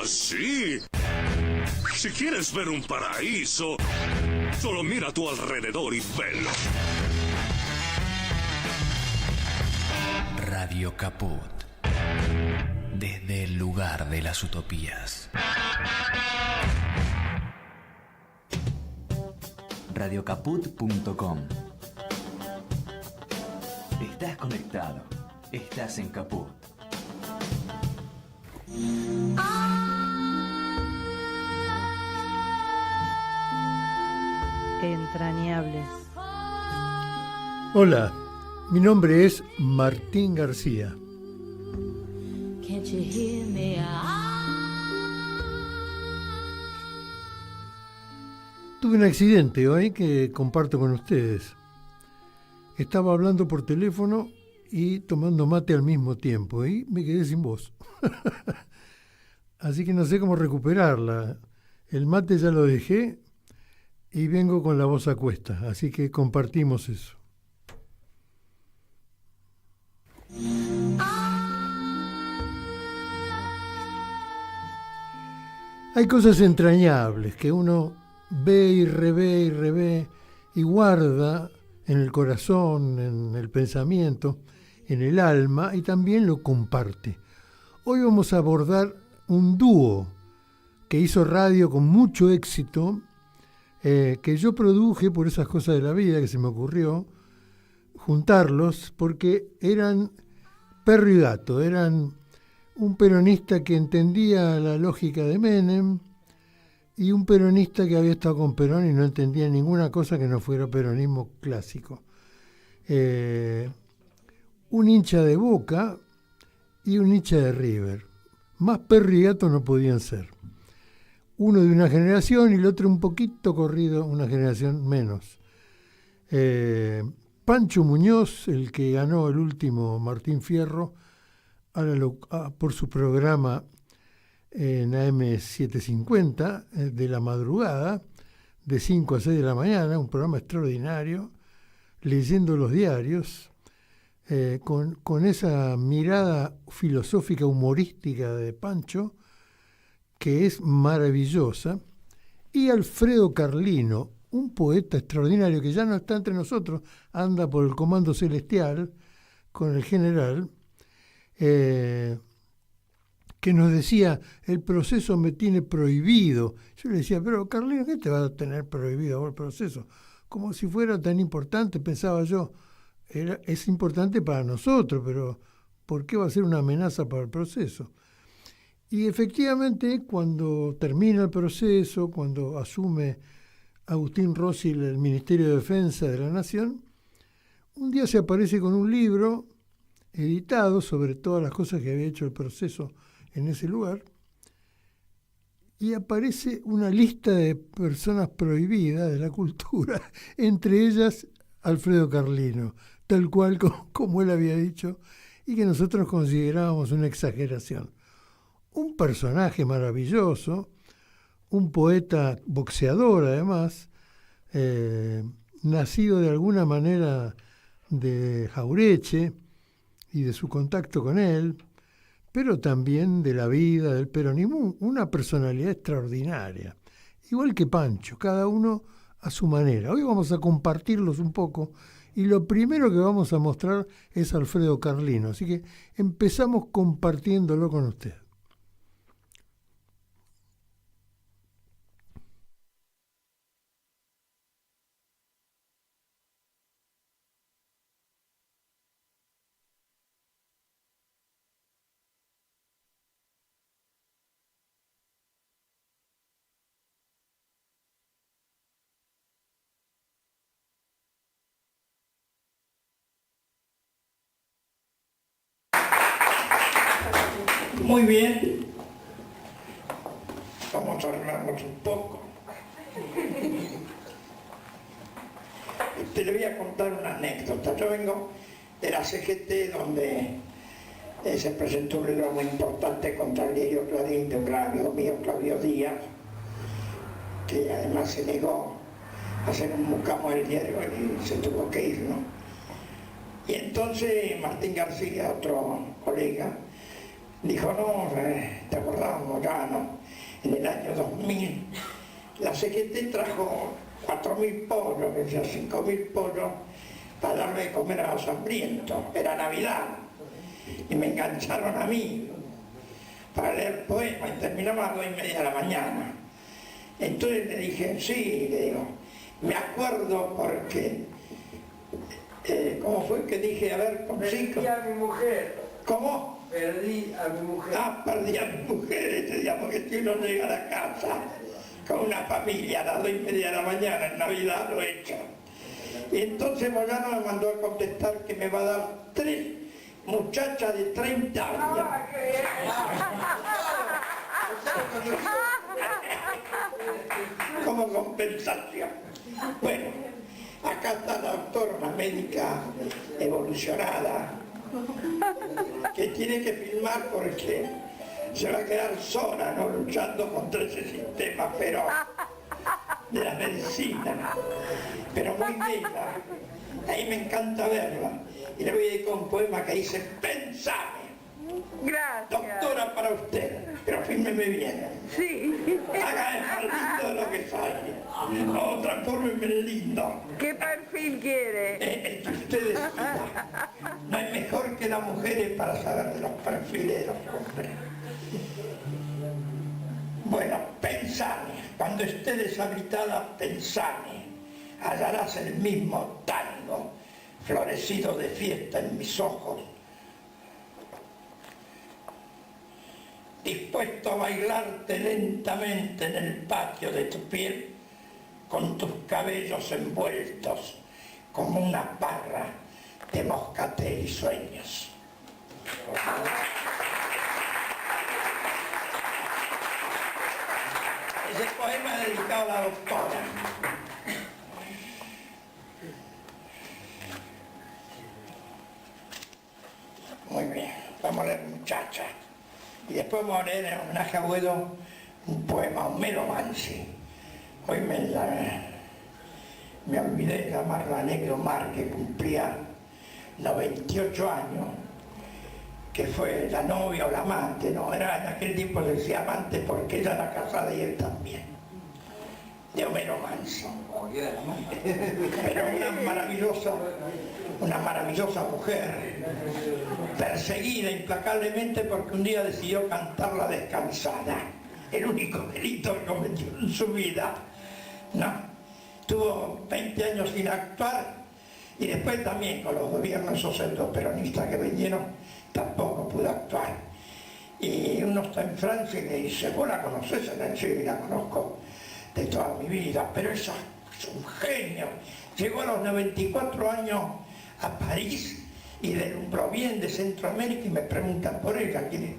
sí. Si quieres ver un paraíso, solo mira a tu alrededor y velo. Radio Caput. Desde el lugar de las utopías. Radiocaput.com. Estás conectado. Estás en Caput. Entrañables. Hola, mi nombre es Martín García. Tuve un accidente hoy que comparto con ustedes. Estaba hablando por teléfono y tomando mate al mismo tiempo y me quedé sin voz. Así que no sé cómo recuperarla. El mate ya lo dejé y vengo con la voz a cuesta, así que compartimos eso. Hay cosas entrañables que uno ve y revé y guarda en el corazón, en el pensamiento, en el alma y también lo comparte. Hoy vamos a abordar un dúo que hizo radio con mucho éxito, que yo produje por esas cosas de la vida que se me ocurrió juntarlos porque eran perro y gato, eran un peronista que entendía la lógica de Menem y un peronista que había estado con Perón y no entendía ninguna cosa que no fuera peronismo clásico. Un hincha de Boca y un hincha de River. Más perro y gato no podían ser. Uno de una generación y el otro un poquito corrido, una generación menos. Pancho Muñoz, el que ganó el último Martín Fierro, por su programa en AM750 de la madrugada, de 5 a 6 de la mañana, un programa extraordinario, leyendo los diarios, con esa mirada filosófica humorística de Pancho, que es maravillosa, y Alfredo Carlino, un poeta extraordinario que ya no está entre nosotros, anda por el Comando Celestial con el general, que nos decía, el proceso me tiene prohibido. Yo le decía, pero Carlino, ¿qué te va a tener prohibido el proceso? Como si fuera tan importante, pensaba yo. Es importante para nosotros, pero ¿por qué va a ser una amenaza para el proceso? Y efectivamente, cuando termina el proceso, cuando asume Agustín Rossi el Ministerio de Defensa de la Nación, un día se aparece con un libro editado sobre todas las cosas que había hecho el proceso en ese lugar, y aparece una lista de personas prohibidas de la cultura, entre ellas Alfredo Carlino, tal cual como él había dicho, y que nosotros considerábamos una exageración. Un personaje maravilloso, un poeta boxeador además, nacido de alguna manera de Jaureche y de su contacto con él, pero también de la vida, del peronismo, una personalidad extraordinaria, igual que Pancho, cada uno a su manera. Hoy vamos a compartirlos un poco y lo primero que vamos a mostrar es Alfredo Carlino, así que empezamos compartiéndolo con usted. Muy bien, vamos a arreglarnos un poco. Te le voy a contar una anécdota. Yo vengo de la CGT, donde se presentó un libro muy importante contra el diario Clarín de un gran amigo mío, Claudio Díaz, que además se negó a hacer un mucamo del diario y se tuvo que ir, ¿no? Y entonces Martín García, otro colega, dijo, no, te acordamos, Moyano en el año 2000, la CGT trajo 4.000 pollos, que sea 5.000 pollos, para darle de comer a los hambrientos. Era Navidad y me engancharon a mí para leer poemas y terminaba a las 2:30 de la mañana. Entonces le dije, sí, le digo, me acuerdo porque, ¿cómo fue que dije? A ver, con cinco. Perdí a mi mujer. ¿Cómo? Perdí a mi mujer. Ah, perdí a mi mujer ese día porque si uno llega a la casa con una familia a las 2:30 de la mañana, en Navidad lo he hecho. Y entonces Moyano me mandó a contestar que me va a dar 3 muchachas de 30 años. Ah, qué bien. Como compensación. Bueno, acá está la doctora, una médica evolucionada, que tiene que filmar porque se va a quedar sola, ¿no? Luchando contra ese sistema feroz de la medicina, pero muy bella. Ahí me encanta verla. Y le voy a dedicar un poema que dice: pensame, Gracias. doctora, para usted, pero fírmeme bien. Sí. Haga el maldito de lo que sale. O transfórmeme en lindo. ¿Qué perfil quiere? El que usted decida. No hay mejor que las mujeres para saber de los perfiles de los hombres. Bueno, pensame, cuando esté deshabitada, pensame, hallarás el mismo tango florecido de fiesta en mis ojos, dispuesto a bailarte lentamente en el patio de tu piel, con tus cabellos envueltos como una parra de moscatel y sueños. Ese poema es dedicado a la doctora. Muy bien, vamos a leer Muchacha. Y después vamos a leer en homenaje a Boedo un poema, un Melomansi. Hoy me olvidé de llamarla Negro Mar, que cumplía 98 años, que fue la novia o la amante, no, era en aquel tiempo se decía amante porque ella era casada y él también, de Homero Mansi. Pero una maravillosa mujer, perseguida implacablemente porque un día decidió cantar La Descansada, el único delito que cometió en su vida. No, tuvo 20 años sin actuar y después también con los gobiernos esos pseudo-peronistas que vinieron tampoco pudo actuar. Y uno está en Francia y le dice: ¿vos la conocés? Sí, la conozco de toda mi vida, pero esa es un genio. Llegó a los 94 años a París y deslumbró bien de Centroamérica y me preguntan por ella, quiere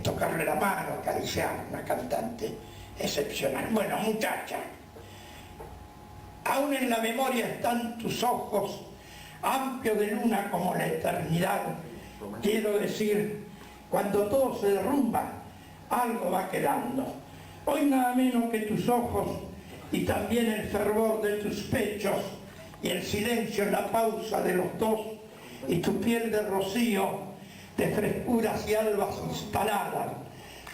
tocarle la mano, acariciar, una cantante excepcional. Bueno, Muchacha, aún en la memoria están tus ojos, amplios de luna como la eternidad. Quiero decir, cuando todo se derrumba, algo va quedando. Hoy nada menos que tus ojos y también el fervor de tus pechos y el silencio en la pausa de los dos y tu piel de rocío, de frescuras y albas instaladas.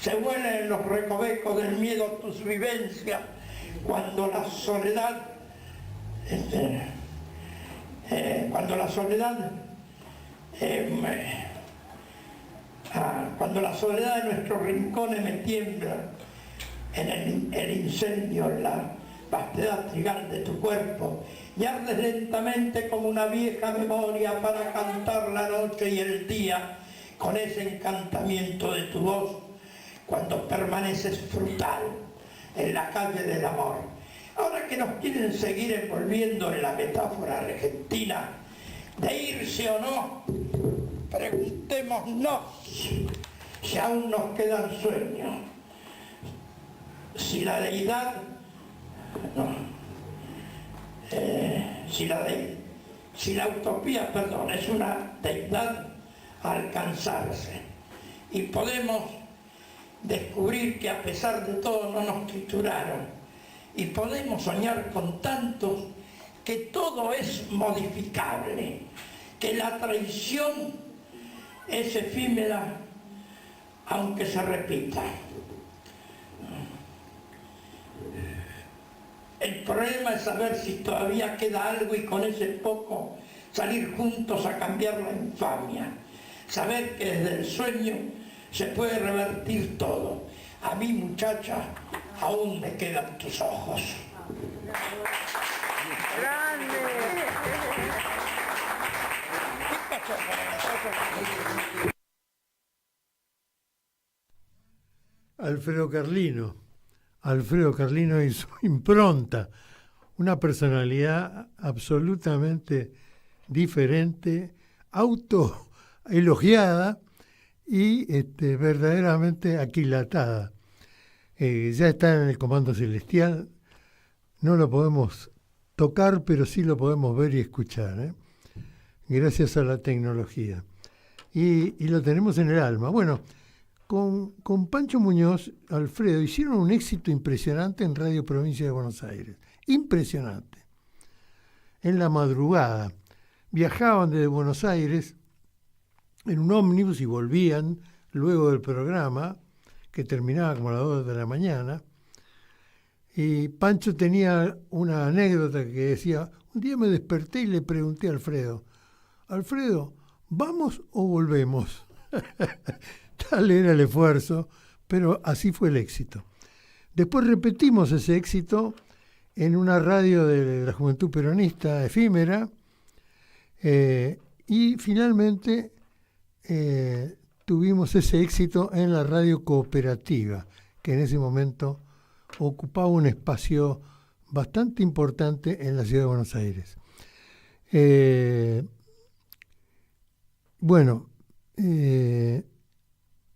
Se vuelan en los recovecos del miedo tus vivencias cuando la soledad, cuando la soledad de nuestros rincones me tiembla en el incendio, en la vastedad trigal de tu cuerpo, y ardes lentamente como una vieja memoria para cantar la noche y el día con ese encantamiento de tu voz cuando permaneces frutal en la calle del amor. Ahora que nos quieren seguir envolviendo en la metáfora argentina de irse o no, preguntémonos si aún nos quedan sueños, si la deidad, si la utopía, perdón, es una deidad a alcanzarse, y podemos descubrir que a pesar de todo no nos trituraron, y podemos soñar con tantos que todo es modificable, que la traición es efímera aunque se repita. El problema es saber si todavía queda algo y con ese poco salir juntos a cambiar la infamia. Saber que desde el sueño se puede revertir todo. A mí, muchacha, aún me quedan tus ojos. Grande. Alfredo Carlino y su impronta, una personalidad absolutamente diferente, autoelogiada y verdaderamente aquilatada. Ya está en el Comando Celestial, no lo podemos tocar, pero sí lo podemos ver y escuchar, gracias a la tecnología. Y lo tenemos en el alma. Bueno, con Pancho Muñoz, Alfredo, hicieron un éxito impresionante en Radio Provincia de Buenos Aires. Impresionante. En la madrugada. Viajaban desde Buenos Aires en un ómnibus y volvían luego del programa, que terminaba como a las 2 de la mañana. Y Pancho tenía una anécdota que decía, un día me desperté y le pregunté a Alfredo, ¿vamos o volvemos? Tal era el esfuerzo, pero así fue el éxito. Después repetimos ese éxito en una radio de la Juventud Peronista efímera y finalmente tuvimos ese éxito en la radio cooperativa, que en ese momento ocupaba un espacio bastante importante en la ciudad de Buenos Aires.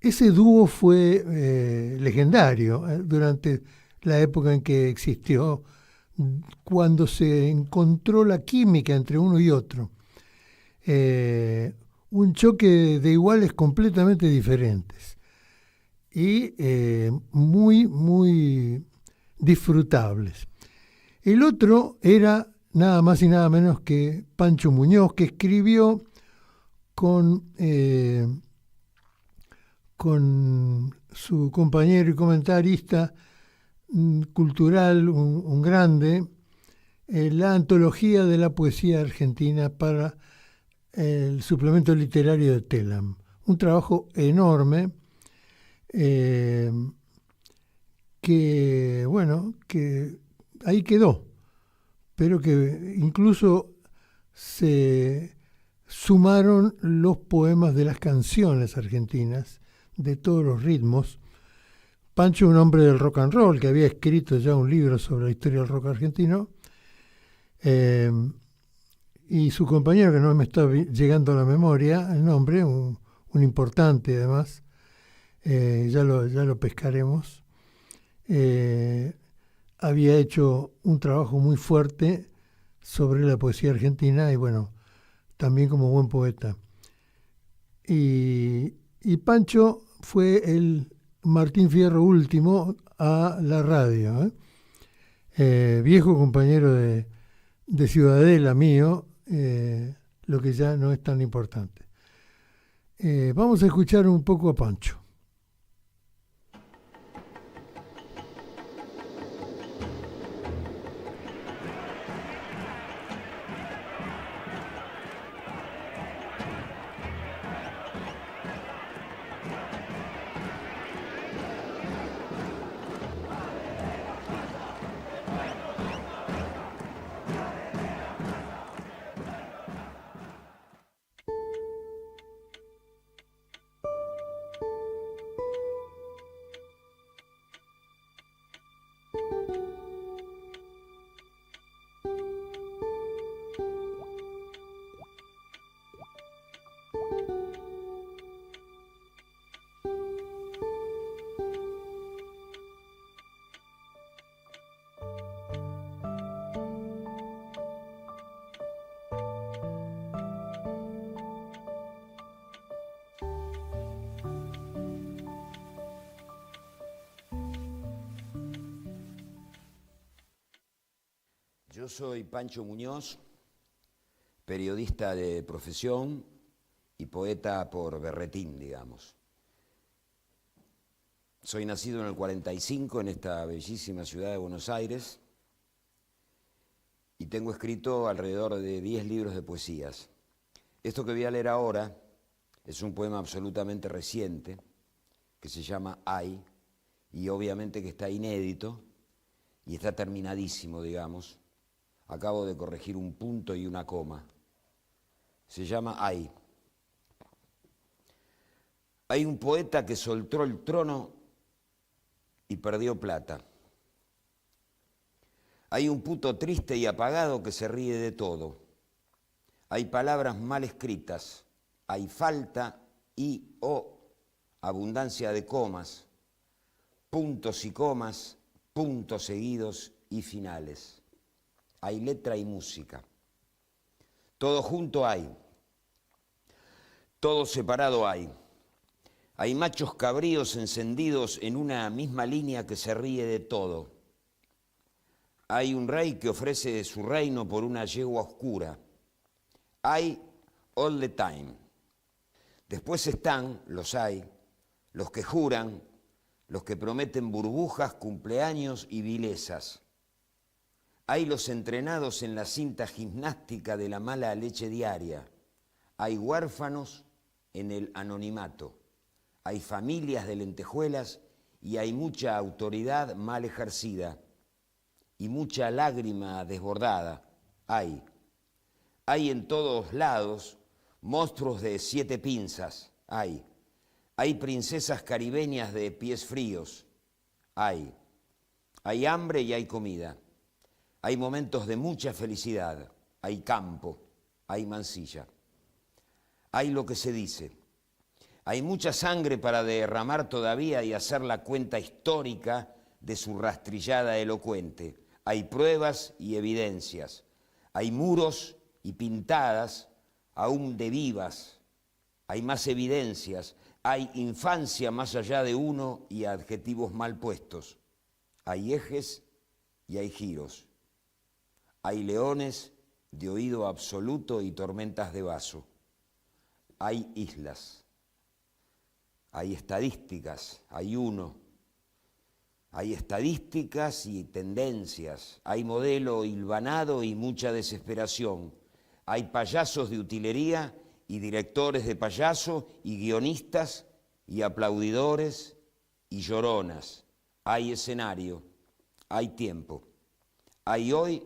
Ese dúo fue legendario durante la época en que existió, cuando se encontró la química entre uno y otro. Un choque de iguales completamente diferentes y muy, muy disfrutables. El otro era nada más y nada menos que Pancho Muñoz, que escribió con su compañero y comentarista cultural, un grande, la antología de la poesía argentina para el suplemento literario de Telam. Un trabajo enorme que ahí quedó, pero que incluso se sumaron los poemas de las canciones argentinas, de todos los ritmos. Pancho, un hombre del rock and roll, que había escrito ya un libro sobre la historia del rock argentino, y su compañero, que no me está llegando a la memoria el nombre, un importante además, ya lo pescaremos, había hecho un trabajo muy fuerte sobre la poesía argentina y también como buen poeta. Y Pancho fue el Martín Fierro último a la radio, viejo compañero de Ciudadela mío, lo que ya no es tan importante. Vamos a escuchar un poco a Pancho. Yo soy Pancho Muñoz, periodista de profesión y poeta por berretín, digamos. Soy nacido en el 45 en esta bellísima ciudad de Buenos Aires y tengo escrito alrededor de 10 libros de poesías. Esto que voy a leer ahora es un poema absolutamente reciente que se llama Ay, y obviamente que está inédito y está terminadísimo, digamos. Acabo de corregir un punto y una coma. Se llama Ay. Hay un poeta que soltó el trono y perdió plata. Hay un puto triste y apagado que se ríe de todo. Hay palabras mal escritas, hay falta y o abundancia de comas, puntos y comas, puntos seguidos y finales. Hay letra y música. Todo junto hay, todo separado hay. Hay machos cabríos encendidos en una misma línea que se ríe de todo. Hay un rey que ofrece su reino por una yegua oscura. Hay all the time. Después están, los hay, los que juran, los que prometen burbujas, cumpleaños y vilezas. Hay los entrenados en la cinta gimnástica de la mala leche diaria. Hay huérfanos en el anonimato. Hay familias de lentejuelas y hay mucha autoridad mal ejercida y mucha lágrima desbordada. Hay en todos lados monstruos de 7 pinzas. Hay princesas caribeñas de pies fríos. Hay hambre y hay comida. Hay momentos de mucha felicidad. Hay campo, hay mansilla. Hay lo que se dice. Hay mucha sangre para derramar todavía y hacer la cuenta histórica de su rastrillada elocuente. Hay pruebas y evidencias. Hay muros y pintadas aún de vivas. Hay más evidencias. Hay infancia más allá de uno y adjetivos mal puestos. Hay ejes y hay giros. Hay leones de oído absoluto y tormentas de vaso. Hay islas. Hay estadísticas, hay uno. Hay estadísticas y tendencias. Hay modelo hilvanado y mucha desesperación. Hay payasos de utilería y directores de payaso y guionistas y aplaudidores y lloronas. Hay escenario, hay tiempo. Hay hoy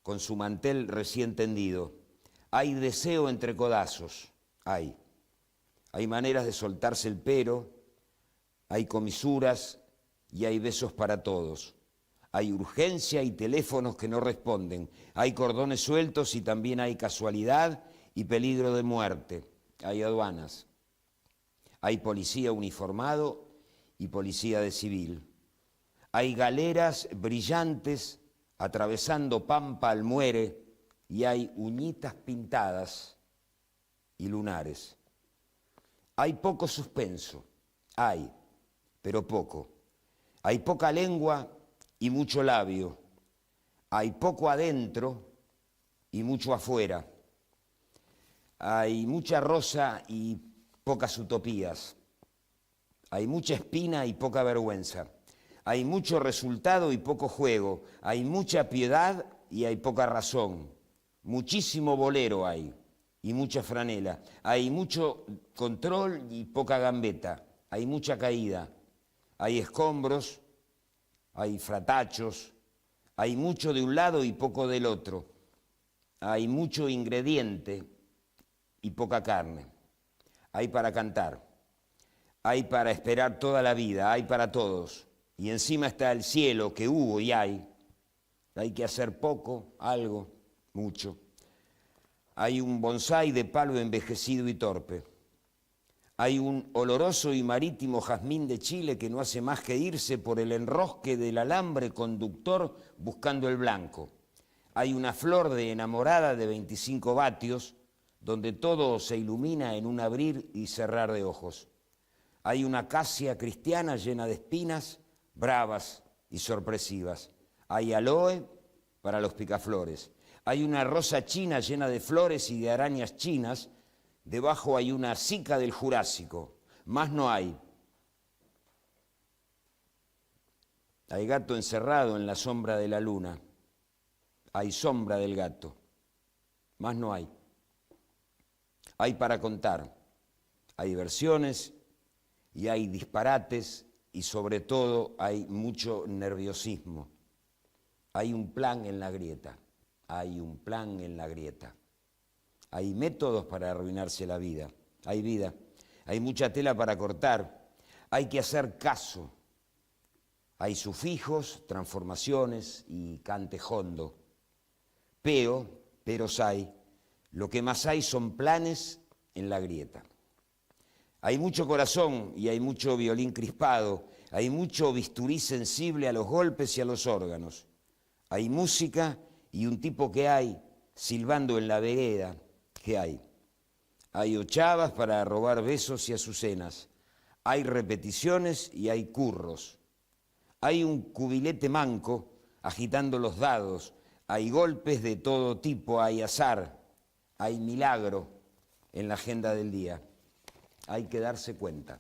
con su mantel recién tendido. Hay deseo entre codazos, hay. Hay maneras de soltarse el pero, hay comisuras y hay besos para todos. Hay urgencia y teléfonos que no responden. Hay cordones sueltos y también hay casualidad y peligro de muerte. Hay aduanas. Hay policía uniformado y policía de civil. Hay galeras brillantes atravesando pampa al muere y hay uñitas pintadas y lunares. Hay poco suspenso, hay, pero poco. Hay poca lengua y mucho labio. Hay poco adentro y mucho afuera. Hay mucha rosa y pocas utopías. Hay mucha espina y poca vergüenza. Hay mucho resultado y poco juego. Hay mucha piedad y hay poca razón. Muchísimo bolero hay y mucha franela. Hay mucho control y poca gambeta. Hay mucha caída. Hay escombros, hay fratachos. Hay mucho de un lado y poco del otro. Hay mucho ingrediente y poca carne. Hay para cantar. Hay para esperar toda la vida. Hay para todos. Y encima está el cielo que hubo y hay. Hay que hacer poco, algo, mucho. Hay un bonsái de palo envejecido y torpe. Hay un oloroso y marítimo jazmín de Chile que no hace más que irse por el enrosque del alambre conductor buscando el blanco. Hay una flor de enamorada de 25 vatios donde todo se ilumina en un abrir y cerrar de ojos. Hay una acacia cristiana llena de espinas, bravas y sorpresivas. Hay aloe para los picaflores. Hay una rosa china llena de flores y de arañas chinas. Debajo hay una sica del Jurásico. Más no hay. Hay gato encerrado en la sombra de la luna. Hay sombra del gato. Más no hay. Hay para contar. Hay versiones y hay disparates y sobre todo hay mucho nerviosismo. Hay un plan en la grieta. Hay un plan en la grieta. Hay métodos para arruinarse la vida. Hay vida. Hay mucha tela para cortar. Hay que hacer caso. Hay sufijos, transformaciones y cantejondo. Peros hay. Lo que más hay son planes en la grieta. Hay mucho corazón y hay mucho violín crispado. Hay mucho bisturí sensible a los golpes y a los órganos. Hay música y un tipo que hay silbando en la vereda. ¿Qué hay? Hay ochavas para robar besos y azucenas. Hay repeticiones y hay curros. Hay un cubilete manco agitando los dados. Hay golpes de todo tipo, hay azar, hay milagro en la agenda del día. Hay que darse cuenta.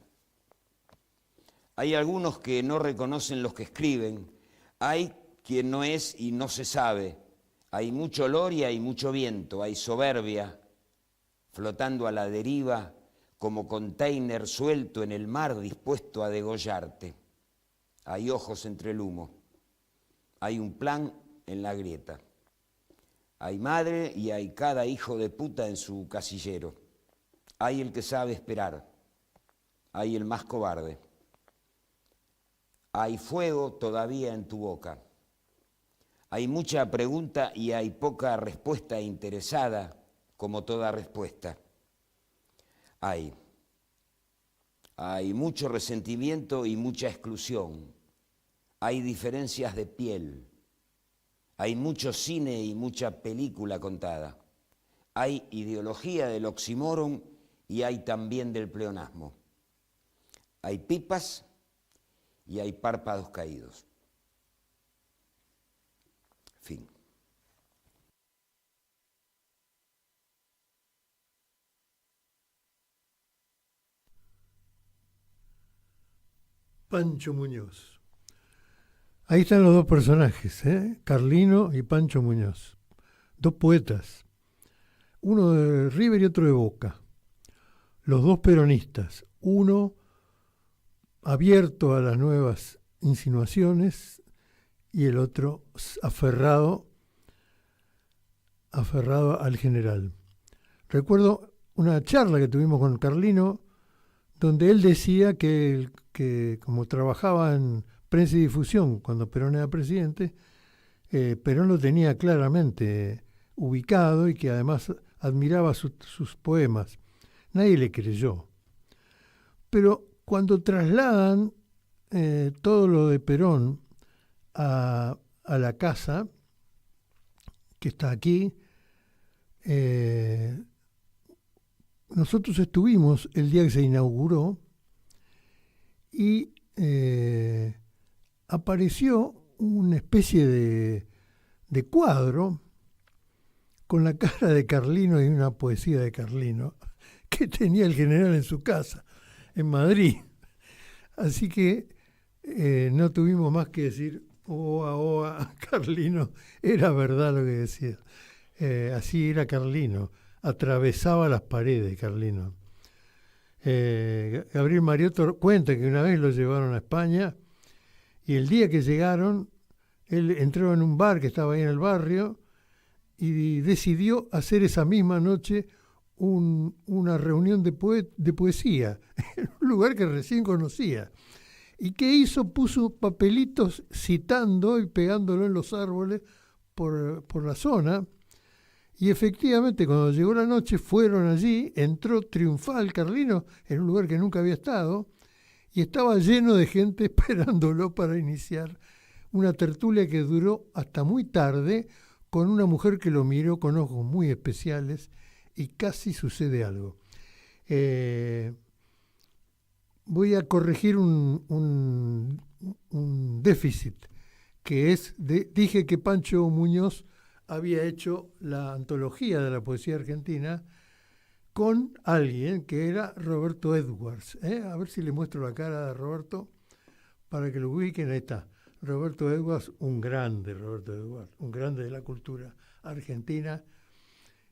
Hay algunos que no reconocen los que escriben. Hay quien no es y no se sabe. Hay mucho olor y hay mucho viento. Hay soberbia flotando a la deriva como container suelto en el mar dispuesto a degollarte. Hay ojos entre el humo. Hay un plan en la grieta. Hay madre y hay cada hijo de puta en su casillero. Hay el que sabe esperar. Hay el más cobarde. Hay fuego todavía en tu boca. Hay mucha pregunta y hay poca respuesta interesada, como toda respuesta. Hay mucho resentimiento y mucha exclusión. Hay diferencias de piel. Hay mucho cine y mucha película contada. Hay ideología del oxímoron y hay también del pleonasmo. Hay pipas y hay párpados caídos. Fin. Pancho Muñoz. Ahí están los dos personajes, Carlino y Pancho Muñoz. Dos poetas. Uno de River y otro de Boca. Los dos peronistas. Uno abierto a las nuevas insinuaciones y el otro aferrado al general. Recuerdo una charla que tuvimos con Carlino donde él decía que como trabajaba en prensa y difusión cuando Perón era presidente, Perón lo tenía claramente ubicado y que además admiraba sus poemas. Nadie le creyó. Pero cuando trasladan todo lo de Perón a la casa, que está aquí, nosotros estuvimos el día que se inauguró y apareció una especie de cuadro con la cara de Carlino y una poesía de Carlino que tenía el general en su casa, en Madrid. Así que no tuvimos más que decir, oa, oa, Carlino, era verdad lo que decía. Así era Carlino, atravesaba las paredes Carlino. Gabriel Mariotto cuenta que una vez lo llevaron a España y el día que llegaron, él entró en un bar que estaba ahí en el barrio y decidió hacer esa misma noche una reunión de poesía en un lugar que recién conocía. ¿Y qué hizo? Puso papelitos citando y pegándolo en los árboles por la zona. Y efectivamente, cuando llegó la noche, fueron allí, entró triunfal Carlino en un lugar que nunca había estado, y estaba lleno de gente esperándolo para iniciar una tertulia que duró hasta muy tarde, con una mujer que lo miró con ojos muy especiales, y casi sucede algo. Voy a corregir un déficit, que es, dije que Pancho Muñoz había hecho la antología de la poesía argentina con alguien que era Roberto Edwards. A ver si le muestro la cara de Roberto para que lo ubiquen. Ahí está. Roberto Edwards, un grande Roberto Edwards, un grande de la cultura argentina,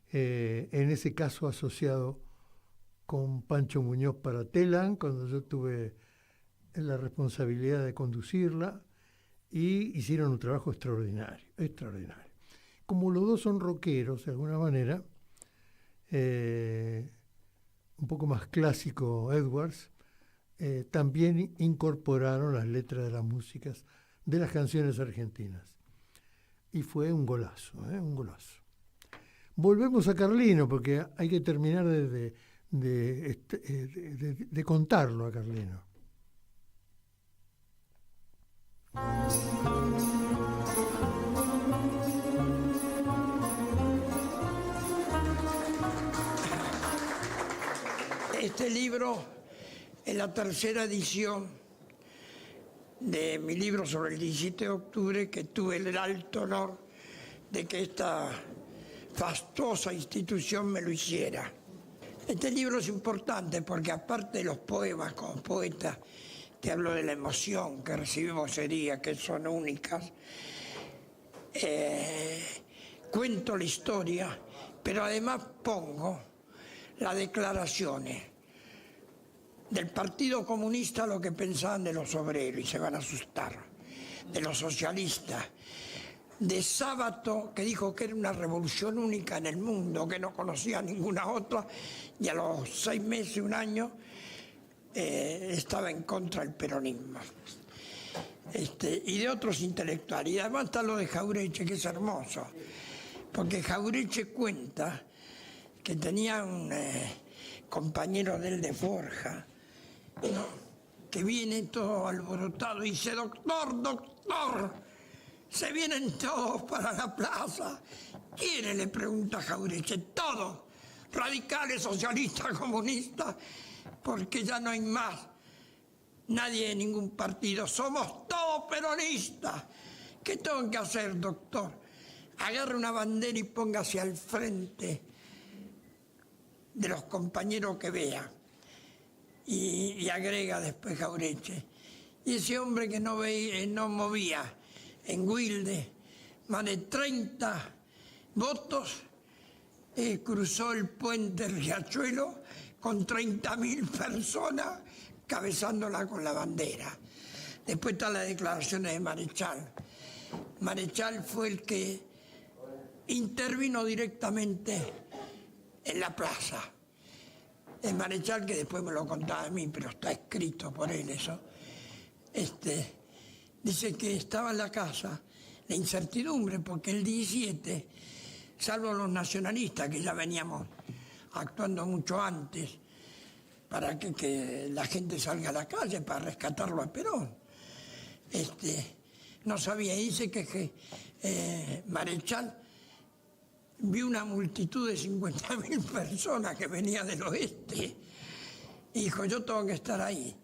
en ese caso asociado con Pancho Muñoz para Telan, cuando yo tuve la responsabilidad de conducirla, y hicieron un trabajo extraordinario, extraordinario. Como los dos son rockeros, de alguna manera, un poco más clásico Edwards, también incorporaron las letras de las músicas de las canciones argentinas. Y fue un golazo, un golazo. Volvemos a Carlino, porque hay que terminar de contarlo a Carlino. Este libro es la tercera edición de mi libro sobre el 17 de octubre, que tuve el alto honor de que esta fastuosa institución me lo hiciera. Este libro es importante porque, aparte de los poemas como poeta, te hablo de la emoción que recibimos ese día, que son únicas. Cuento la historia, pero además pongo las declaraciones del Partido Comunista, lo que pensaban de los obreros, y se van a asustar, de los socialistas, de Sábato, que dijo que era una revolución única en el mundo, que no conocía ninguna otra, y a los 6 meses, 1 año, estaba en contra del peronismo. Y de otros intelectuales. Y además está lo de Jauretche, que es hermoso, porque Jauretche cuenta que tenía un compañero de él de Forja, ¿no?, que viene todo alborotado y dice: doctor, doctor, se vienen todos para la plaza. ¿Quiénes?, le pregunta Jauretche. Todos, radicales, socialistas, comunistas, porque ya no hay más nadie de ningún partido, somos todos peronistas. ¿Qué tengo que hacer, doctor? Agarre una bandera y póngase al frente de los compañeros que vea. Y agrega después Jauretche: y ese hombre que no movía en Wilde más de 30 votos, cruzó el puente Riachuelo con 30.000 personas cabezándola con la bandera. Después están las declaraciones de Marechal. Marechal fue el que intervino directamente en la plaza. El Marechal, que después me lo contaba a mí, pero está escrito por él eso, dice que estaba en la casa la incertidumbre, porque el 17, salvo los nacionalistas, que ya veníamos actuando mucho antes, para que la gente salga a la calle para rescatarlo a Perón. No sabía, dice que Marechal vio una multitud de 50.000 personas que venía del oeste y dijo: yo tengo que estar ahí.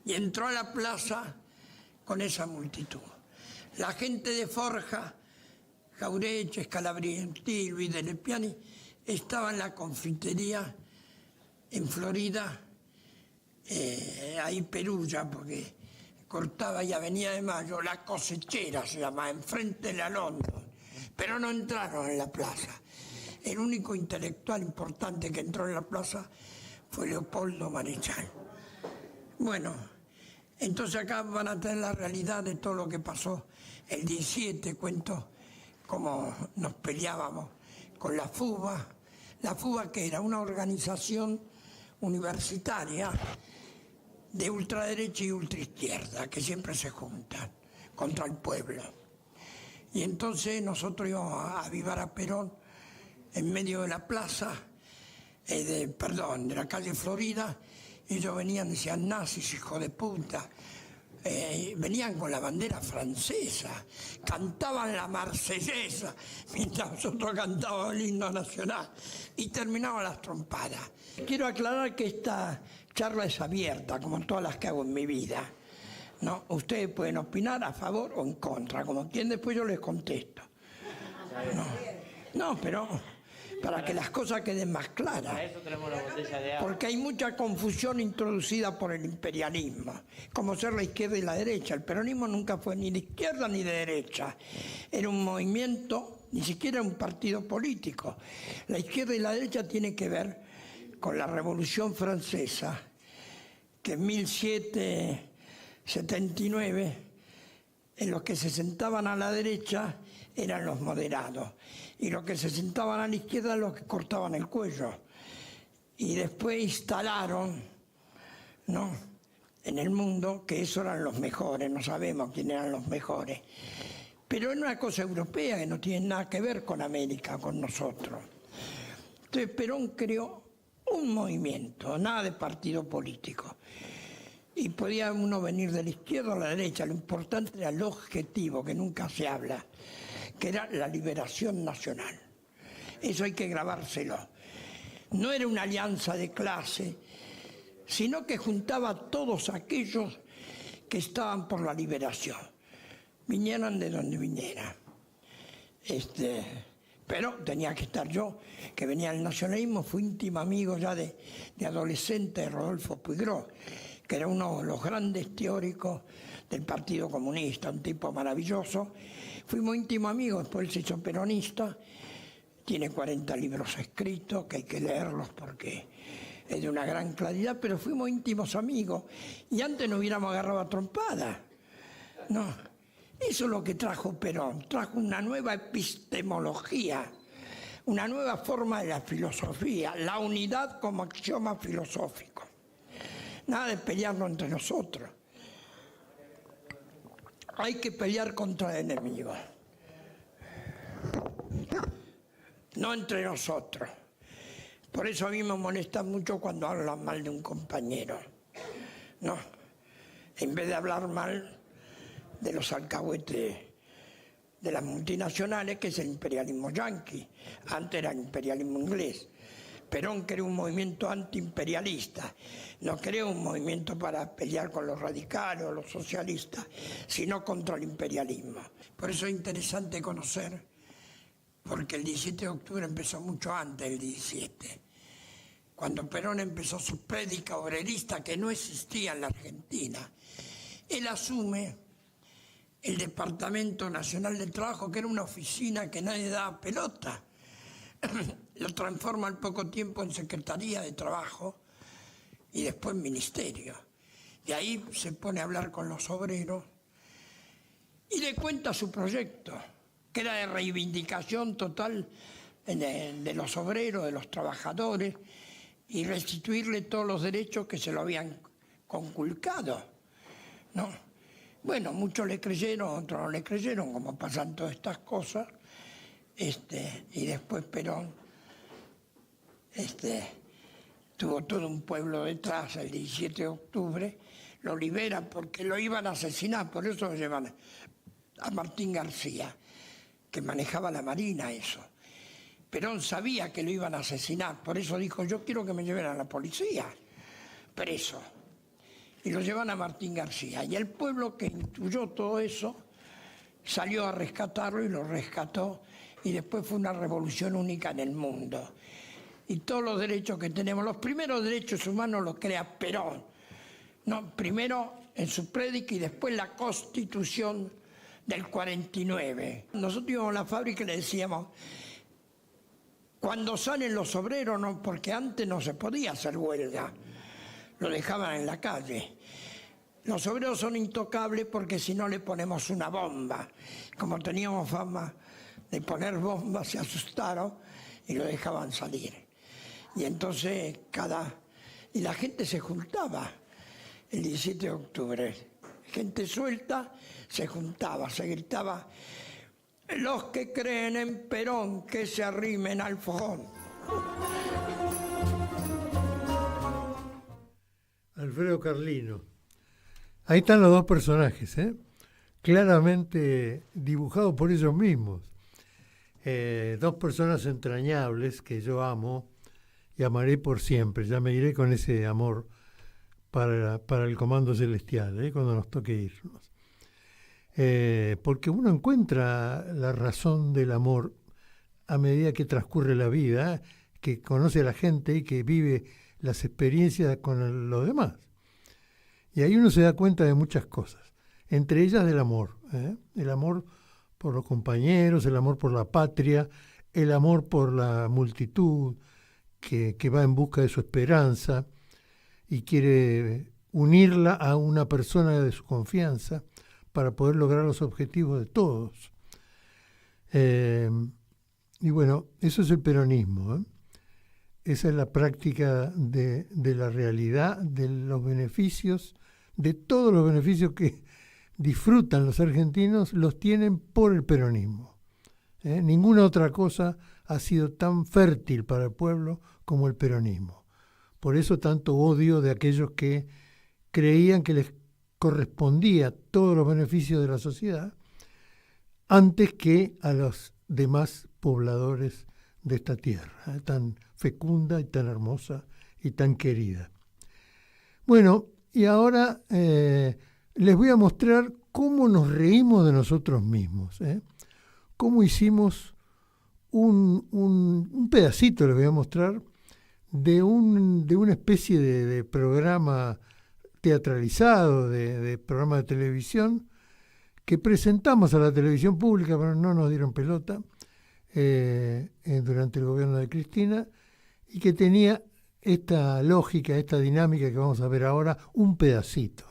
Y entró a la plaza con esa multitud. La gente de Forja, Jauretche, Scalabriotti, Luis de Lepiani, estaba en la confitería en Florida, ahí Perugia, porque cortaba y Avenida de Mayo, La Cosechera se llamaba, enfrente de la London, pero no entraron en la plaza. El único intelectual importante que entró en la plaza fue Leopoldo Marechal. Bueno, entonces acá van a tener la realidad de todo lo que pasó el 17, cuento cómo nos peleábamos con la FUBA. La FUBA, que era una organización universitaria de ultraderecha y ultraizquierda, que siempre se juntan contra el pueblo. Y entonces nosotros íbamos a avivar a Perón en medio de la plaza, de la calle Florida. Ellos venían y decían: nazis, hijo de puta. Venían con la bandera francesa, cantaban la marsellesa mientras nosotros cantábamos el himno nacional y terminaban las trompadas. Quiero aclarar que esta charla es abierta, como todas las que hago en mi vida, ¿no? Ustedes pueden opinar a favor o en contra, como quien, después yo les contesto. No, pero para que las cosas queden más claras. Para eso tenemos la botella de agua. Porque hay mucha confusión introducida por el imperialismo, como ser la izquierda y la derecha. El peronismo nunca fue ni de izquierda ni de derecha. Era un movimiento, ni siquiera un partido político. La izquierda y la derecha tiene que ver con la Revolución Francesa, que en 1779, en los que se sentaban a la derecha eran los moderados, y los que se sentaban a la izquierda los que cortaban el cuello. Y después instalaron, ¿no?, en el mundo que esos eran los mejores, no sabemos quiénes eran los mejores. Pero es una cosa europea que no tiene nada que ver con América, con nosotros. Entonces Perón creó un movimiento, nada de partido político. Y podía uno venir de la izquierda a la derecha, lo importante era el objetivo, que nunca se habla, que era la liberación nacional. Eso hay que grabárselo. No era una alianza de clase, sino que juntaba a todos aquellos que estaban por la liberación, vinieran de donde vinieran. Pero tenía que estar yo, que venía del nacionalismo, fui íntimo amigo ya de adolescente de Rodolfo Puigdró, que era uno de los grandes teóricos del Partido Comunista, un tipo maravilloso. Fuimos íntimos amigos, después él se hizo peronista, tiene 40 libros escritos, que hay que leerlos porque es de una gran claridad, pero fuimos íntimos amigos, y antes nos hubiéramos agarrado a trompada. No, eso es lo que trajo Perón, trajo una nueva epistemología, una nueva forma de la filosofía, la unidad como axioma filosófico. Nada de pelearnos entre nosotros. Hay que pelear contra el enemigo, no entre nosotros. Por eso a mí me molesta mucho cuando hablan mal de un compañero. No, en vez de hablar mal de los alcahuetes de las multinacionales, que es el imperialismo yanqui, antes era el imperialismo inglés. Perón creó un movimiento antiimperialista, no creó un movimiento para pelear con los radicales o los socialistas, sino contra el imperialismo. Por eso es interesante conocer, porque el 17 de octubre empezó mucho antes del 17, cuando Perón empezó su prédica obrerista que no existía en la Argentina. Él asume el Departamento Nacional del Trabajo, que era una oficina que nadie daba pelota. Lo transforma al poco tiempo en Secretaría de Trabajo y después en Ministerio. Y ahí se pone a hablar con los obreros y le cuenta su proyecto, que era de reivindicación total de los obreros, de los trabajadores, y restituirle todos los derechos que se lo habían conculcado, ¿no? Bueno, muchos le creyeron, otros no le creyeron, como pasan todas estas cosas. Y después Perón tuvo todo un pueblo detrás. El 17 de octubre lo libera porque lo iban a asesinar, por eso lo llevan a Martín García, que manejaba la Marina eso. Perón sabía que lo iban a asesinar, por eso dijo: yo quiero que me lleven a la policía preso. Y lo llevan a Martín García. Y el pueblo que intuyó todo eso salió a rescatarlo y lo rescató. Y después fue una revolución única en el mundo. Y todos los derechos que tenemos, los primeros derechos humanos los crea Perón. No, primero en su prédica y después la Constitución del 49. Nosotros íbamos a la fábrica y le decíamos: cuando salen los obreros, no, porque antes no se podía hacer huelga, lo dejaban en la calle. Los obreros son intocables porque si no le ponemos una bomba. Como teníamos fama de poner bombas, se asustaron y lo dejaban salir. Y entonces y la gente se juntaba el 17 de octubre. Gente suelta se juntaba, se gritaba: los que creen en Perón, que se arrimen al fogón. Alfredo Carlino. Ahí están los dos personajes, claramente dibujados por ellos mismos. Dos personas entrañables que yo amo y amaré por siempre. Ya me iré con ese amor para el Comando Celestial, cuando nos toque irnos. Porque uno encuentra la razón del amor a medida que transcurre la vida, que conoce a la gente y que vive las experiencias con los demás. Y ahí uno se da cuenta de muchas cosas, entre ellas del amor, el amor por los compañeros, el amor por la patria, el amor por la multitud que va en busca de su esperanza y quiere unirla a una persona de su confianza para poder lograr los objetivos de todos. Y bueno, eso es el peronismo, Esa es la práctica de la realidad, de los beneficios, de todos los beneficios que disfrutan los argentinos, los tienen por el peronismo. Ninguna otra cosa ha sido tan fértil para el pueblo como el peronismo. Por eso tanto odio de aquellos que creían que les correspondía todos los beneficios de la sociedad antes que a los demás pobladores de esta tierra, tan fecunda y tan hermosa y tan querida. Bueno, y ahora les voy a mostrar cómo nos reímos de nosotros mismos, cómo hicimos un pedacito, les voy a mostrar, de una especie de programa teatralizado, de programa de televisión, que presentamos a la televisión pública, pero no nos dieron pelota, durante el gobierno de Cristina, y que tenía esta lógica, esta dinámica que vamos a ver ahora, un pedacito.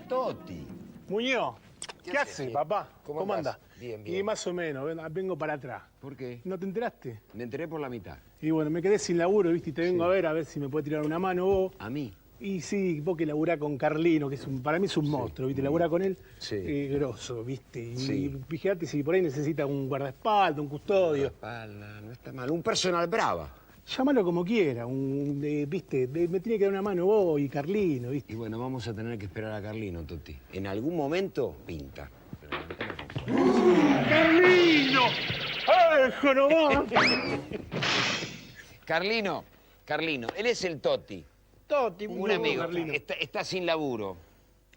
Toti. Muñoz, ¿qué haces, papá? ¿Cómo andás? Bien, bien. Y más o menos, vengo para atrás. ¿Por qué? ¿No te enteraste? Me enteré por la mitad. Y bueno, me quedé sin laburo, ¿viste? Y te vengo a ver si me puede tirar una mano vos. ¿A mí? Y sí, vos que laburás con Carlino, que para mí es un monstruo, ¿viste? Laburás con él, Sí. grosso, ¿viste? Y Sí. fíjate si por ahí necesita un guardaespaldas, un custodio. Espalda, no está mal. Un personal brava. Llámalo como quiera, ¿viste? Me tiene que dar una mano vos y Carlino, ¿viste? Y bueno, vamos a tener que esperar a Carlino, Toti. En algún momento pinta. ¡Carlino! ¡Ay, jorobón! Carlino, él es el Toti. Toti, Un amigo. Carlino. Está sin laburo.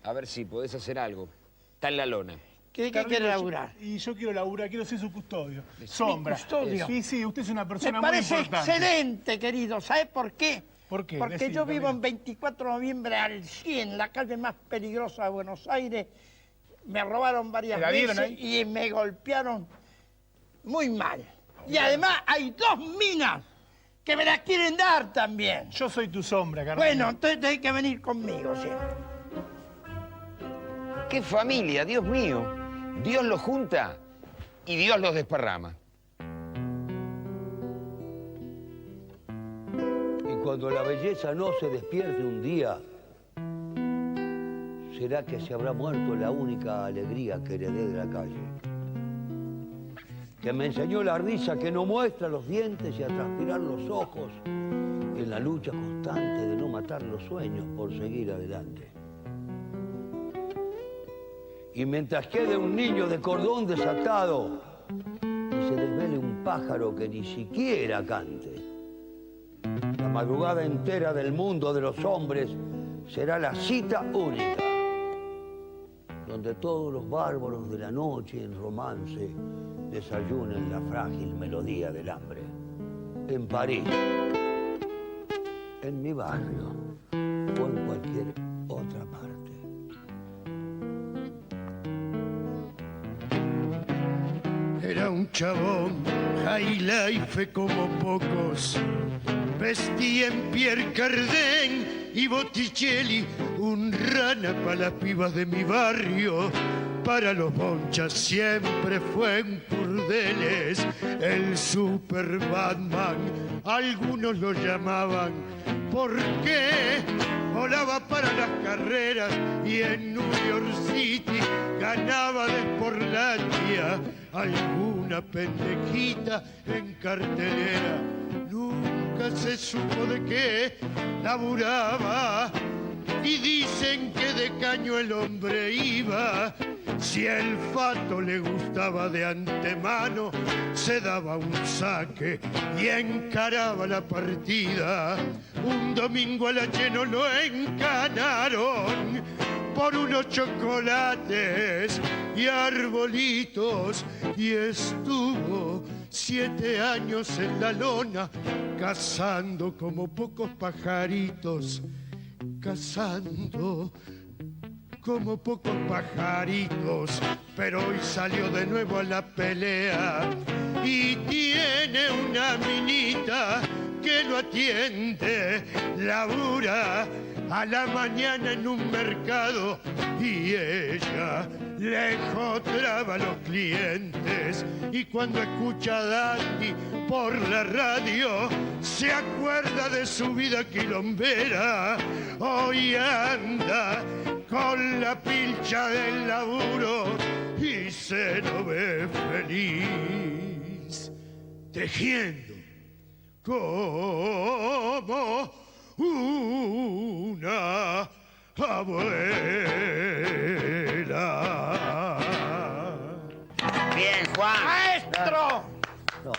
A ver si podés hacer algo. Está en la lona. ¿Qué Carlino, quiere laburar? Y yo quiero laburar, quiero ser su custodio. Sombra. custodio? Sí, sí, usted es una Me persona muy parece importante. excelente, querido. ¿Sabes por qué? ¿Por qué? Porque Decime, yo vivo Carlino. en 24 de noviembre al 100, la calle más peligrosa de Buenos Aires. Me robaron varias ¿Te la dieron veces ahí? y me golpearon muy mal. Y además hay 2 minas que me las quieren dar también. Yo soy tu sombra, Carlino. Bueno, entonces tenés que venir conmigo, ¿sí? ¡Qué familia, Dios mío! Dios los junta y Dios los desparrama. Y cuando la belleza no se despierte un día, será que se habrá muerto la única alegría que heredé de la calle. Que me enseñó la risa que no muestra los dientes y a transpirar los ojos en la lucha constante de no matar los sueños por seguir adelante. Y mientras quede un niño de cordón desatado y se desvele un pájaro que ni siquiera cante, la madrugada entera del mundo de los hombres será la cita única, donde todos los bárbaros de la noche en romance desayunen la frágil melodía del hambre. En París, en mi barrio o en cualquier otra parte. Era un chabón, high life como pocos. Vestía en Pierre Cardin y Botticelli, un rana para las pibas de mi barrio. Para los bonchas siempre fue en Curdeles el Super Batman. Algunos lo llamaban porque volaba para las carreras y en New York City ganaba de Sporlandia alguna pendejita en cartelera. Nunca se supo de qué laburaba y dicen que de caño el hombre iba. Si el fato le gustaba de antemano, se daba un saque y encaraba la partida. Un domingo a la lleno lo encanaron por unos chocolates y arbolitos, y estuvo 7 años en la lona cazando como pocos pajaritos, cazando como pocos pajaritos, pero hoy salió de nuevo a la pelea y tiene una minita que lo atiende, labura a la mañana en un mercado y ella lejos traba a los clientes, y cuando escucha a Dandy por la radio se acuerda de su vida quilombera. Hoy anda con la pilcha del laburo y se lo ve feliz, tejiendo como una abuela. Bien, Juan. ¡Maestro! No,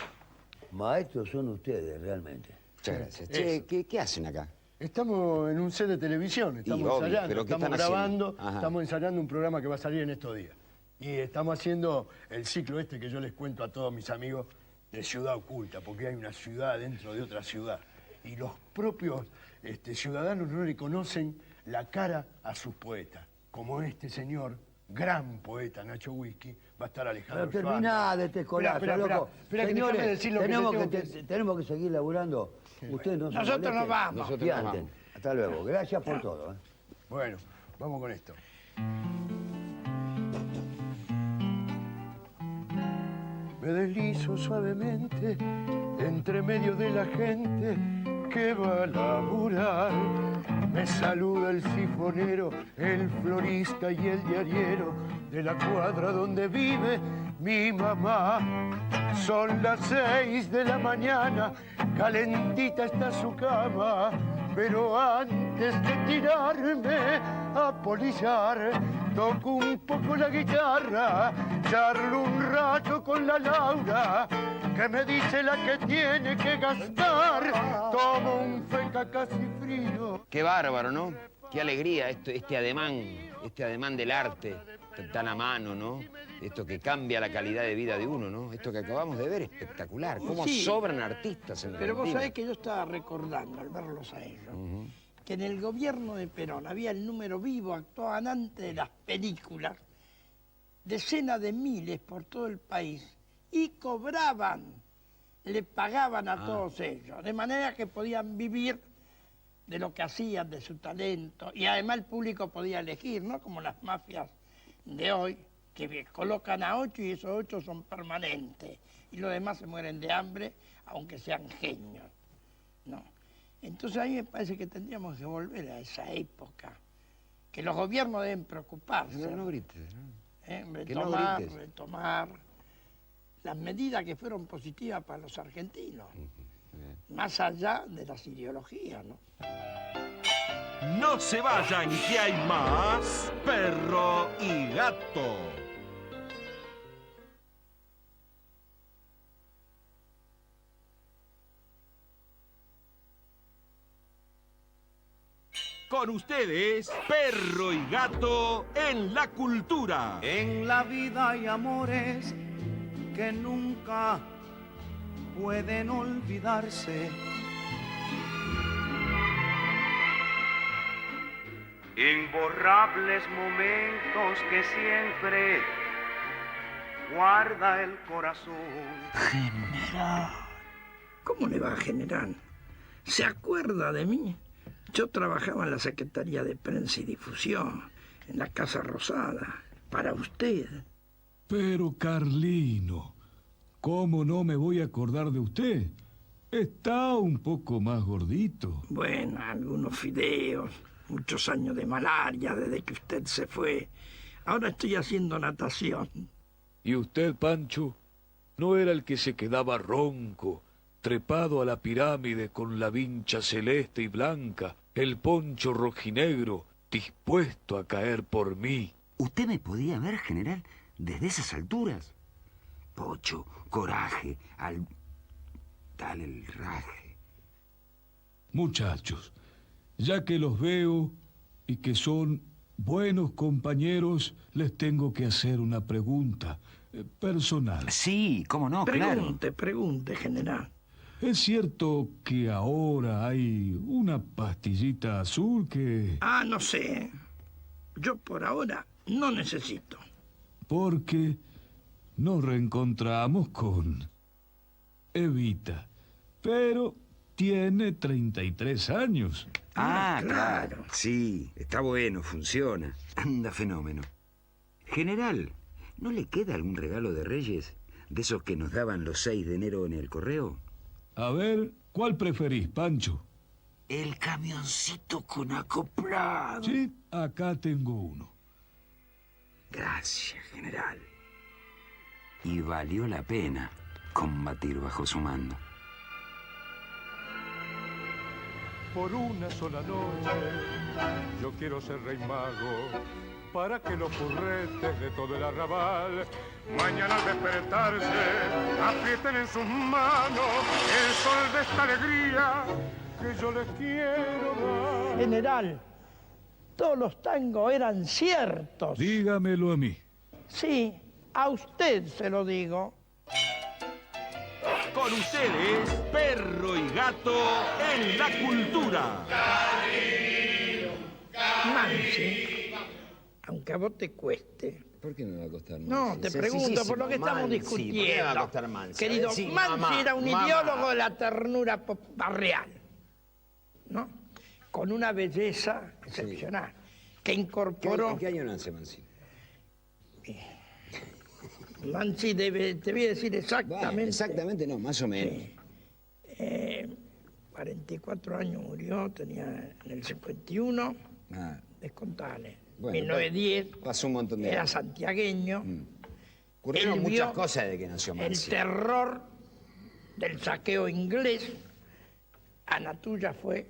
maestros son ustedes, realmente. Muchas gracias. Che, ¿qué hacen acá? Estamos en un set de televisión, estamos obvio, ensayando, pero ¿qué estamos están grabando, haciendo? Ajá. estamos ensayando un programa que va a salir en estos días. Y estamos haciendo el ciclo este que yo les cuento a todos mis amigos de Ciudad Oculta, porque hay una ciudad dentro de otra ciudad. Y los propios ciudadanos no le conocen la cara a sus poetas. Como este señor, gran poeta, Nacho Whisky, va a estar Alejandro Pero terminá de este colazo, loco. Espera, Señores, decir lo tenemos que seguir laburando. Ustedes no se Nosotros molesten. nos vamos. Nosotros nos vamos. Hasta luego. Gracias por todo. Bueno, vamos con esto. Me deslizo suavemente entre medio de la gente que va a laburar. Me saluda el sifonero, el florista y el diariero de la cuadra donde vive mi mamá. Son las 6 de la mañana, calentita está su cama, pero antes de tirarme a polillar, toco un poco la guitarra, charlo un rato con la Laura, que me dice la que tiene que gastar, tomo un feca casi frío. Qué bárbaro, ¿no? Qué alegría este ademán del arte tan a mano, ¿no? Esto que cambia la calidad de vida de uno, ¿no? Esto que acabamos de ver, espectacular. Cómo Sí. sobran artistas en Pero vos Argentina. sabés que yo estaba recordando, al verlos a ellos, que en el gobierno de Perón había el número vivo, actuaban antes de las películas, decenas de miles por todo el país, y cobraban, le pagaban a todos ellos, de manera que podían vivir de lo que hacían, de su talento, y además el público podía elegir, ¿no? Como las mafias de hoy, que colocan a 8 y esos 8 son permanentes, y los demás se mueren de hambre, aunque sean genios, ¿no? Entonces a mí me parece que tendríamos que volver a esa época, que los gobiernos deben preocuparse. No grites, ¿no? Que no grites. Retomar las medidas que fueron positivas para los argentinos, más allá de las ideologías, ¿no? No se vayan, que hay más Perro y Gato. Con ustedes, Perro y Gato en la cultura. En la vida hay amores que nunca pueden olvidarse. Imborrables momentos que siempre guarda el corazón. General. ¿Cómo le va, general? ¿Se acuerda de mí? Yo trabajaba en la Secretaría de Prensa y Difusión, en la Casa Rosada, para usted. Pero, Carlino, ¿cómo no me voy a acordar de usted? Está un poco más gordito. Bueno, algunos fideos, muchos años de malaria desde que usted se fue. Ahora estoy haciendo natación. ¿Y usted, Pancho, no era el que se quedaba ronco, trepado a la pirámide con la vincha celeste y blanca, el poncho rojinegro, dispuesto a caer por mí? ¿Usted me podía ver, general, desde esas alturas? Pocho, coraje, al... tal el raje. Muchachos, Ya que los veo y que son buenos compañeros, les tengo que hacer una pregunta personal. Sí, cómo no, claro. Pregunte, general. ¿Es cierto que ahora hay una pastillita azul que...? Ah, no sé. Yo por ahora no necesito. Porque nos reencontramos con Evita, pero tiene 33 años. Ah, claro. Sí, está bueno, funciona. Anda, fenómeno. General, ¿no le queda algún regalo de Reyes? ¿De esos que nos daban los 6 de enero en el correo? A ver, ¿cuál preferís, Pancho? El camioncito con acoplado. Sí, acá tengo uno. Gracias, general. Y valió la pena combatir bajo su mando. Por una sola noche yo quiero ser rey mago, para que los curretes de todo el arrabal mañana al despertarse aprieten en sus manos el sol de esta alegría que yo les quiero dar. General, todos los tangos eran ciertos. Dígamelo a mí. Sí, a usted se lo digo. Con ustedes, Perro y Gato en la cultura. Mansi, aunque a vos te cueste. ¿Por qué me va a costar Mansi? No, te pregunto por lo que estamos discutiendo. ¿Por qué me va a costar Mansi? Querido, Sí, Mansi mamá, era un mamá. ideólogo de la ternura barrial, ¿no? Con una belleza excepcional, que incorporó... ¿En qué año nace Mansi? Mansi te voy a decir exactamente. Bueno, exactamente no, más o menos. Sí. 44 años murió, tenía en el 51, descontale. Bueno, 1910, pasó un montón de era años. santiagueño. Ocurrieron Él muchas vio cosas desde que nació Mansi. El terror del saqueo inglés. Anatuya fue.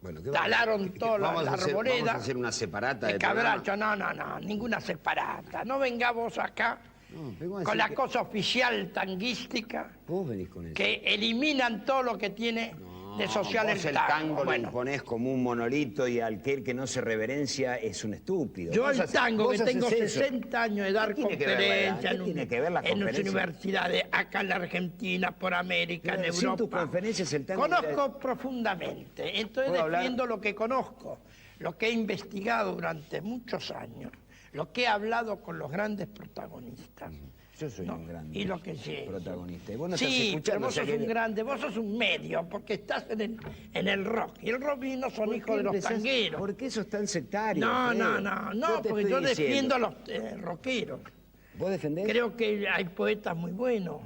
Bueno, ¿qué talaron toda la arboleda. Vamos a hacer una separata de de Cabracho. No, ninguna separata. No venga vos acá con la cosa oficial tanguística. Vos venís con eso. Que eliminan todo lo que tiene de social vos el el tango lo Bueno, imponés como un monolito y aquel que no se reverencia es un estúpido. yo Vos el tango, vos que tengo haces eso. 60 años de dar ¿Qué tiene que ver la edad? conferencias ¿Qué tiene que ver la en las conferencia? universidades, acá en la Argentina, por América, Pero en sin tus Europa. conferencias el tango Conozco profundamente, entonces ¿Puedo hablar? defiendo lo que conozco, lo que he investigado durante muchos años, lo que he hablado con los grandes protagonistas. Yo soy un gran y lo que sí. protagonista. Y vos no Sí, estás pero escuchando. vos sos un grande, vos sos un medio, porque estás en el rock. Y el rock no son hijos de los tangueros. ¿Por qué sos tan sectario? No, Alfredo? porque te yo estoy defiendo diciendo. a los rockeros. ¿Vos defendés? Creo que hay poetas muy buenos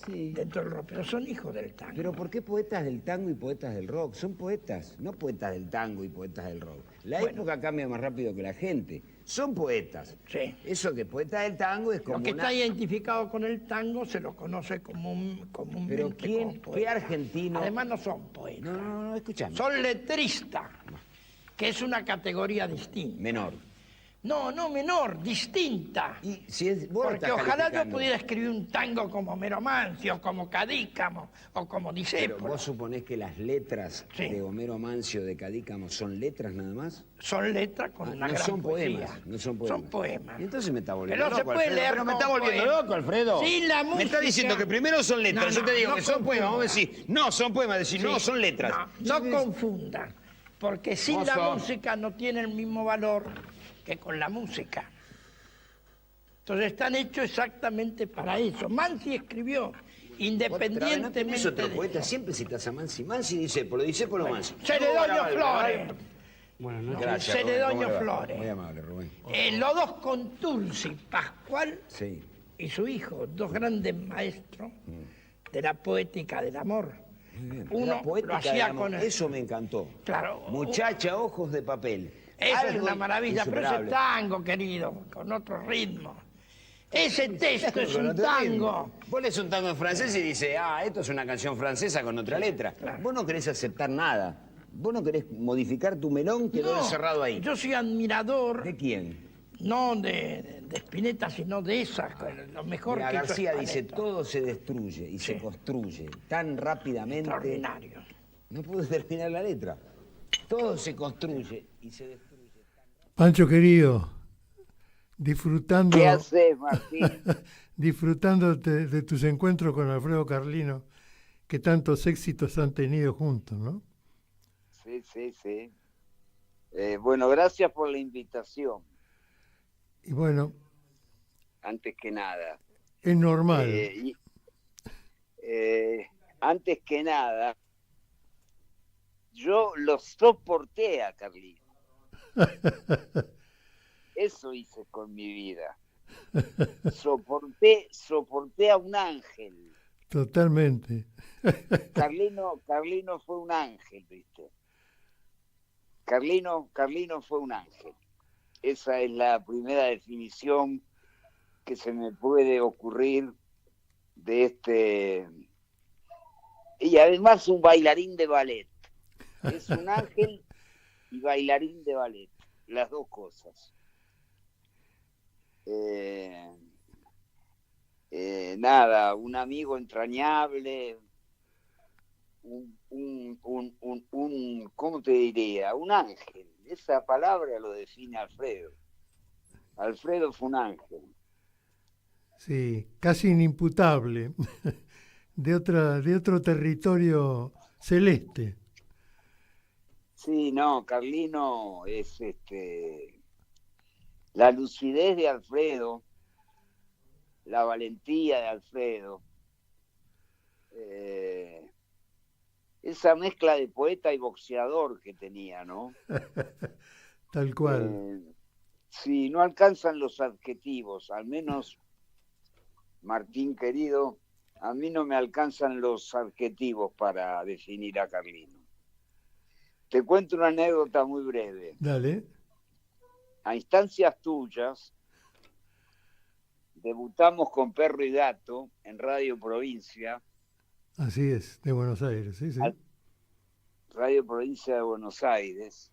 dentro del rock, pero son hijos del tango. Pero ¿por qué poetas del tango y poetas del rock? Son poetas, no poetas del tango y poetas del rock. La época cambia más rápido que la gente. Son poetas. Sí. Eso que poeta del tango es como Lo que una... está identificado con el tango se lo conoce comúnmente Pero ¿quién, como poeta. qué argentino? Además no son poetas. No, escuchame. Son letristas, que es una categoría distinta. Menor. No, menor, distinta. Y si es, vos lo porque estás ojalá yo calificando. pudiera escribir un tango como Homero Mancio, como Cadícamo o como Pero Discépolo. vos suponés que las letras de Homero Mancio de Cadícamo son letras nada más. Son letras con una no gran son poesía. poemas, no son poemas. Son poemas. Y entonces me está volviendo Pero se loco, puede Alfredo. leer Pero me como está volviendo poema. loco, Alfredo. Sin la Me está música. diciendo que primero son letras. No, Yo te digo no que son poemas. Vos me decís, no, son poemas. Decís, no, son letras. No confundan, porque sin Vos la sos- música no tiene el mismo valor que con la música. Entonces están hechos exactamente para eso. Mansi escribió, independientemente Es otro de poeta, siempre citas a Mansi. Mansi dice, por lo dice por lo Mansi. Celedonio Flores. Buenas noches. Gracias, Rubén. Celedonio ¿Cómo le va? Flores. Muy amable, Rubén. Los dos con Tulsi, Pascual Sí. y su hijo, dos grandes maestros de la poética del amor. Muy bien. Uno La poética lo hacía del amor, con el- eso me encantó. Claro. Muchacha, ojos de papel. Eso es Algo una maravilla, pero ese insuperable. tango, querido, con otro ritmo. Ese texto es Con un otro tango. ritmo. Vos lees un tango en francés y dices, esto es una canción francesa con otra letra. Vos no querés aceptar nada. Vos no querés modificar tu melón, quedó No, encerrado ahí. Yo soy admirador, ¿De quién? no de Spinetta, sino de esas, lo mejor Mira, que hizo García dice, Spinetta. todo se destruye y se construye tan rápidamente. Extraordinario. No puedo terminar la letra. Todo se construye y se destruye. Pancho querido, disfrutando, ¿Qué haces, Martín? disfrutando de tus encuentros con Alfredo Carlino, que tantos éxitos han tenido juntos, ¿no? Sí, sí, sí. Bueno, gracias por la invitación, Y bueno, antes que nada. es normal. Antes que nada, yo lo soporté a Carlino. Eso hice con mi vida. Soporté a un ángel. Totalmente. Carlino fue un ángel, ¿viste? Carlino fue un ángel. Esa es la primera definición que se me puede ocurrir de este. Y además un bailarín de ballet. Es un ángel y bailarín de ballet. Las dos cosas. Nada, un amigo entrañable, ¿cómo te diría? Un ángel. Esa palabra lo define Alfredo. Alfredo fue un ángel. Sí, casi inimputable, de otro territorio celeste. Sí, no, Carlino es la lucidez de Alfredo, la valentía de Alfredo, esa mezcla de poeta y boxeador que tenía, ¿no? Tal cual. Sí, no alcanzan los adjetivos, al menos, Martín querido, a mí no me alcanzan los adjetivos para definir a Carlino. Te cuento una anécdota muy breve. Dale. A instancias tuyas, debutamos con Perro y Gato en Radio Provincia. Así es, de Buenos Aires, sí, sí. Radio Provincia de Buenos Aires.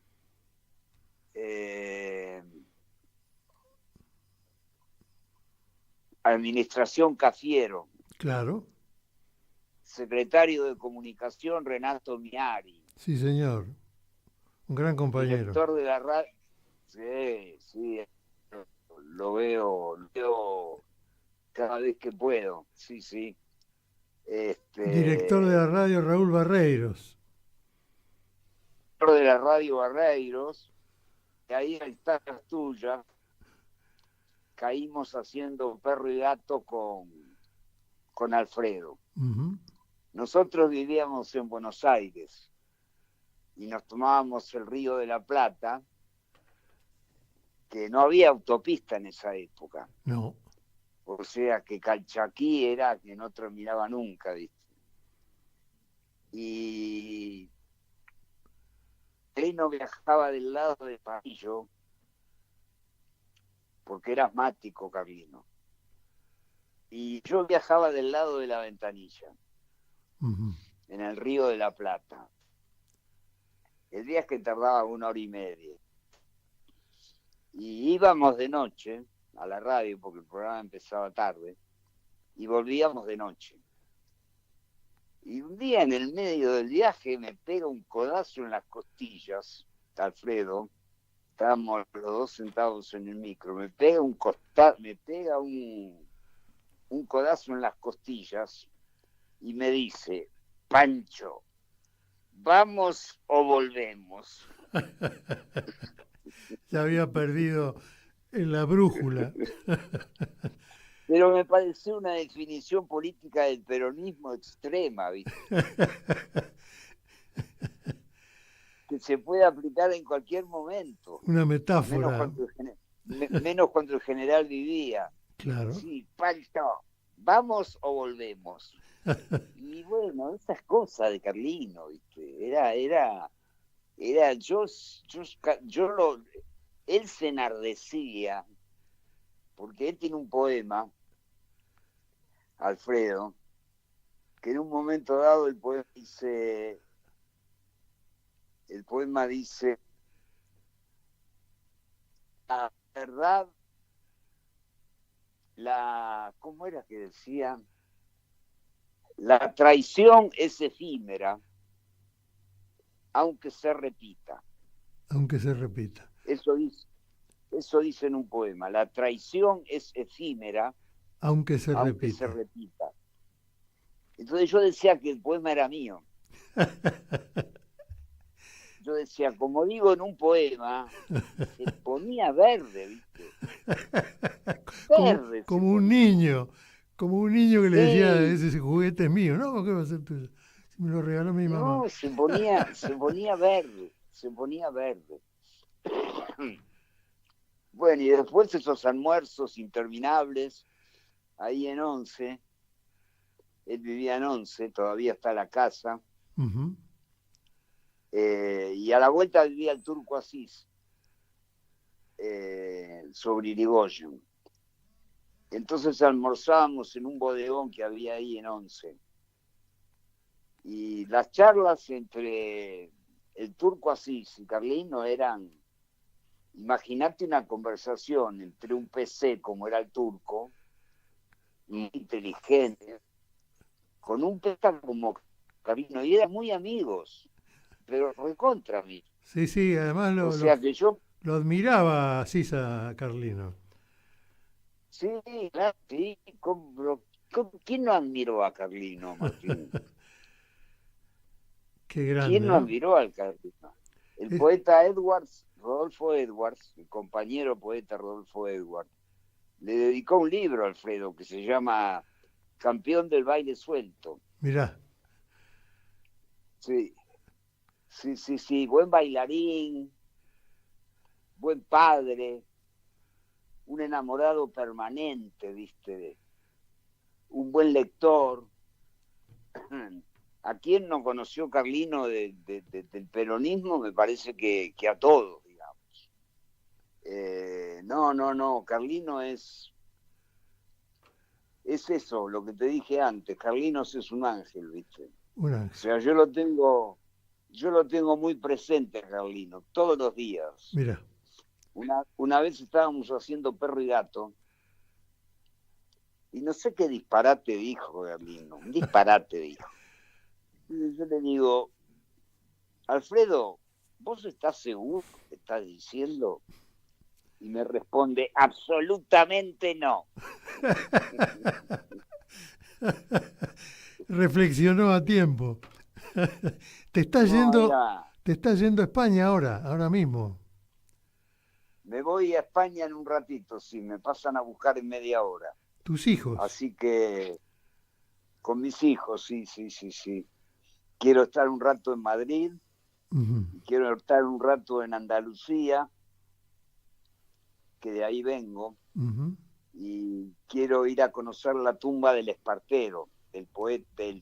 Administración Cafiero. Claro. Secretario de Comunicación Renato Miari. Sí, señor. Un gran compañero. Director de la radio. Sí, sí. Lo veo cada vez que puedo. Sí, sí. Director de la radio Raúl Barreiros. Director de la radio Barreiros. Y ahí está la tuya. Caímos haciendo Perro y Gato con Alfredo. Uh-huh. Nosotros vivíamos en Buenos Aires y nos tomábamos el Río de la Plata, que no había autopista en esa época. No. O sea que Calchaquí era que no terminaba nunca, ¿viste? Y él no viajaba del lado de Parillo porque era asmático, Carlino. Y yo viajaba del lado de la Ventanilla, uh-huh, en el Río de la Plata. El viaje tardaba 1 hora y media. Y íbamos de noche a la radio, porque el programa empezaba tarde, y volvíamos de noche. Y un día en el medio del viaje me pega un codazo en las costillas, Alfredo. Estábamos los dos sentados en el micro. Me pega un codazo en las costillas y me dice: Pancho, ¿vamos o volvemos? Ya había perdido en la brújula. Pero me pareció una definición política del peronismo extrema, ¿viste? Que se puede aplicar en cualquier momento. Una metáfora. Menos cuando el general vivía. Claro. Sí, Pancho, ¿vamos o volvemos? Y bueno, esas cosas de Carlino, ¿viste? Él se enardecía, porque él tiene un poema, Alfredo, que en un momento dado el poema dice, la verdad, ¿cómo era que decía? La traición es efímera, aunque se repita. Aunque se repita. Eso dice en un poema. La traición es efímera, Aunque se repita. Entonces yo decía que el poema era mío. Yo decía, como digo en un poema, se ponía verde, ¿viste? Verde. Como un niño que le decía, ese juguete es mío. No, ¿qué va a ser tuyo? Si me lo regaló mi mamá. No, se ponía verde, Bueno, y después esos almuerzos interminables, ahí en 11, él vivía en 11, todavía está la casa, y a la vuelta vivía el Turco Asís, sobre Irigoyen. Entonces almorzábamos en un bodegón que había ahí en 11. Y las charlas entre el Turco Asís y Carlino eran, imagínate una conversación entre un PC como era el Turco, muy inteligente, con un PC como Carlino, y eran muy amigos, pero recontra mí. Sí, además lo admiraba Asís a Carlino. Sí, claro, sí. ¿Quién no admiró a Carlino, Martín? Qué grande. ¿Quién no admiró al Carlino? El poeta Rodolfo Edwards, el compañero poeta Rodolfo Edwards, le dedicó un libro a Alfredo que se llama Campeón del baile suelto. Mirá. Sí, buen bailarín, buen padre, un enamorado permanente, ¿viste? Un buen lector. ¿A quién no conoció Carlino del peronismo? Me parece que a todos, digamos. No, Carlino es eso, lo que te dije antes. Carlino es un ángel, ¿viste? Un ángel. O sea, yo lo tengo muy presente, Carlino, todos los días. Mira. Una vez estábamos haciendo Perro y Gato, y no sé qué disparate dijo Carlino, un disparate dijo. Y yo le digo, Alfredo, ¿vos estás seguro que estás diciendo? Y me responde, absolutamente no. Reflexionó a tiempo. Te estás yendo a España ahora mismo. Me voy a España en un ratito, sí, me pasan a buscar en media hora. ¿Tus hijos? Así que, con mis hijos, sí. Quiero estar un rato en Madrid, y quiero estar un rato en Andalucía, que de ahí vengo, y quiero ir a conocer la tumba del Espartero, del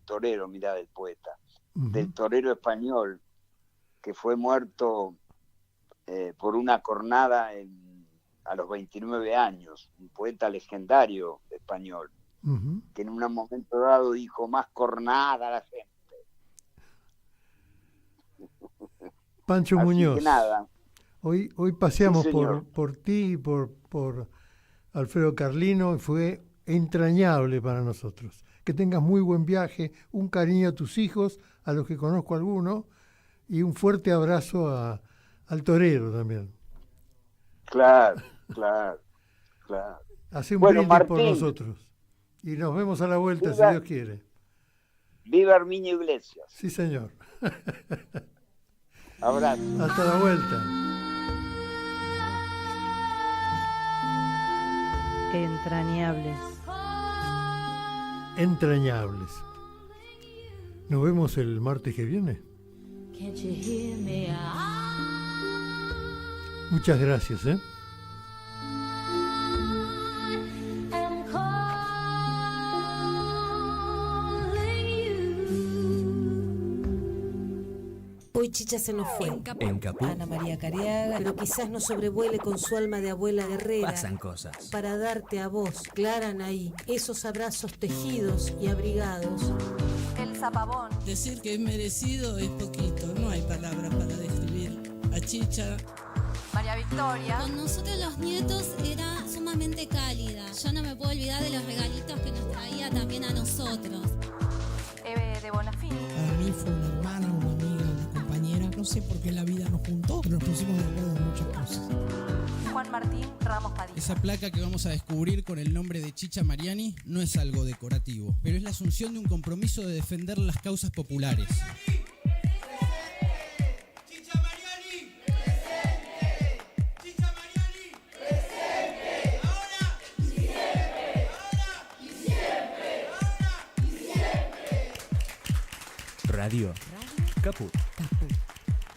torero, del poeta, del torero español, que fue muerto por una cornada a los 29 años, un poeta legendario español, que en un momento dado dijo, más cornada la gente. Pancho Así Muñoz, que nada. hoy paseamos Sí, por ti y por Alfredo Carlino, y fue entrañable para nosotros. Que tengas muy buen viaje, un cariño a tus hijos, a los que conozco alguno, y un fuerte abrazo al torero también. Claro. Hace un Bueno, brindis Martín, por nosotros. Y nos vemos a la vuelta, viva- si Dios quiere. Viva Herminio Iglesias. Sí, señor. Abrazo. Hasta la vuelta. Entrañables. Nos vemos el martes que viene. Muchas gracias, ¿eh? Hoy Chicha se nos fue. En Capú Ana María Cariaga, pero quizás nos sobrevuele con su alma de abuela guerrera. pasan cosas. Para darte a vos, Clara Anaí, esos abrazos tejidos y abrigados. El zapabón. Decir que es merecido es poquito, no hay palabras para describir a Chicha. María Victoria. Con nosotros los nietos era sumamente cálida. Yo no me puedo olvidar de los regalitos que nos traía también a nosotros. Eve de Bonafini. Para mí fue una hermana, una amiga, una compañera. sé por qué la vida nos juntó, pero nos pusimos de acuerdo en muchas cosas. Juan Martín Ramos Padilla. Esa placa que vamos a descubrir con el nombre de Chicha Mariani no es algo decorativo, pero es la asunción de un compromiso de defender las causas populares. Radio Caput.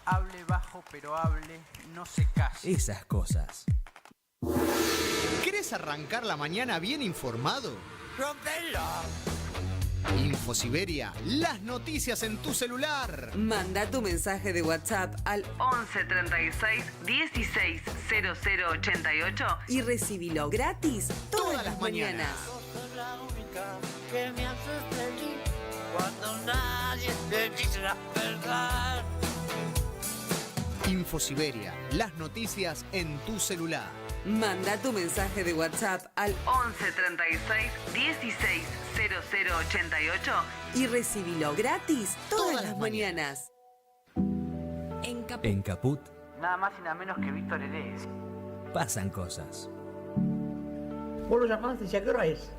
Hable bajo, pero hable, no se case. Esas cosas. ¿Querés arrancar la mañana bien informado? ¡Rompelo! Infosiberia, las noticias en tu celular. Manda tu mensaje de WhatsApp al 11 36 16 0088 y recibilo gratis todas las mañanas. Sos la única que me haces feliz cuando nadie te dice la verdad. Infosiberia, las noticias en tu celular. Manda tu mensaje de WhatsApp al 11 36 16 0088 y recibilo gratis todas las mañanas. En Caput Nada más y nada menos que Víctor Heredia. pasan cosas. Vos lo llamás y decís, ¿a qué hora es?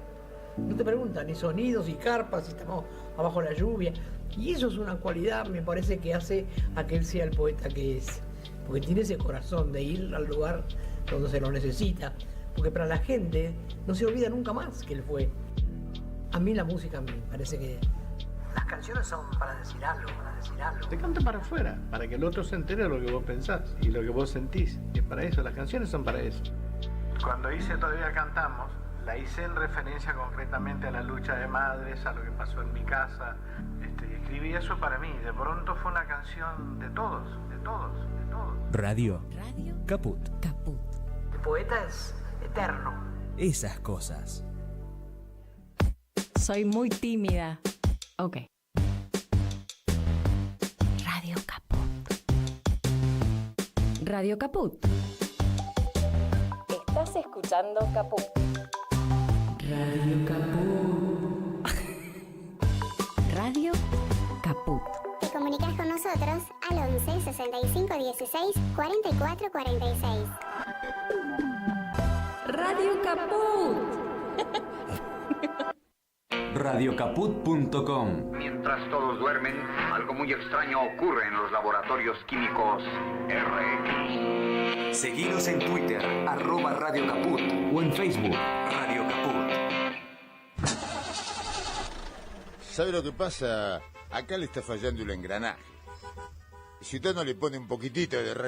No te preguntan ni sonidos, ni carpas, si estamos abajo de la lluvia. Y eso es una cualidad, me parece, que hace a que él sea el poeta que es. Porque tiene ese corazón de ir al lugar donde se lo necesita. Porque para la gente no se olvida nunca más que él fue. A mí la música me parece que las canciones son para decir algo, Te canta para afuera, para que el otro se entere de lo que vos pensás y lo que vos sentís. Y es para eso, las canciones son para eso. Cuando hice Todavía Cantamos, la hice en referencia concretamente a la lucha de madres, a lo que pasó en mi casa. Y escribí eso para mí. De pronto fue una canción de todos, de todos, de todos. Radio Caput. El poeta es eterno. Esas cosas. Soy muy tímida. Ok. Radio Caput. Radio Caput. Estás escuchando Caput. Radio Caput. Radio Caput. Te comunicas con nosotros al 11 65 16 44 46. Radio Caput. Radiocaput.com. Mientras todos duermen, algo muy extraño ocurre en los laboratorios químicos RX. Seguinos en Twitter, @Radio Caput, o en Facebook, Radio Caput. ¿Sabe lo que pasa? Acá le está fallando el engranaje. Si usted no le pone un poquitito de